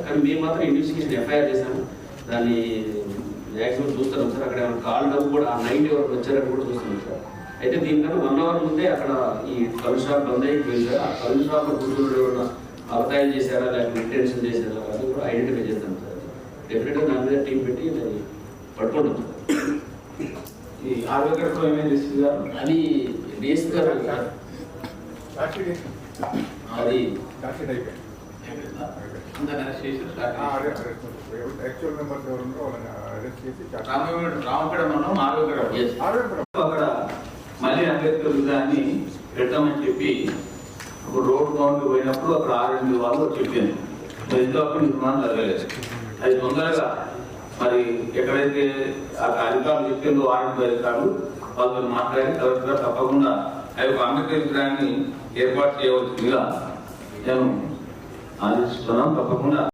కానీ మేము మాత్రం ఇన్వెస్టిగేషన్ ఎఫ్ఐఆర్ చేశాము. దాన్ని మ్యాక్సిమం చూస్తున్నాం సార్. అక్కడ ఏమైనా కాల్ డబ్బు కూడా ఆ నైట్ ఎవరు వచ్చారని కూడా చూస్తున్నాం సార్. అయితే దీనికన్నా 1 hour ముందే అక్కడ ఈ కళ్ళు షాప్ బంద్ అయిపోయింది సార్. ఆ కళ్ళు షాప్లో కూర్చుని ఎవరైనా అవతాయం చేశారా లేకపోతే ఇంటెన్షన్ చేశారా అది కూడా ఐడెంటిఫై చేస్తాం సార్. డెఫినెట్గా దాని మీద టీం పెట్టి దాన్ని పట్టుకుంటాం సార్. ఈ ఆరోగ్యంలో ఏమేమి చేసింది అది డిఎస్పీ గారు అది అక్కడ మళ్ళీ అంబేద్కర్ విధాన్ని పెట్టామని చెప్పి ఇప్పుడు రోడ్డు బౌండ్ పోయినప్పుడు అక్కడ 6-8 వాళ్ళు చెప్పింది. మరి ఇంతవరకు నిర్మాణం జరగలేదు. అది తొందరగా మరి ఎక్కడైతే అధికారులు చెప్పిందో 6-8 అధికారులు వాళ్ళతో మాట్లాడి కలెక్టర్ తప్పకుండా ఆ యొక్క అంబేద్కర్ విగ్రహాన్ని ఏర్పాటు చేయవలసిందిగా నేను ఆదేశిస్తున్నాను. తప్పకుండా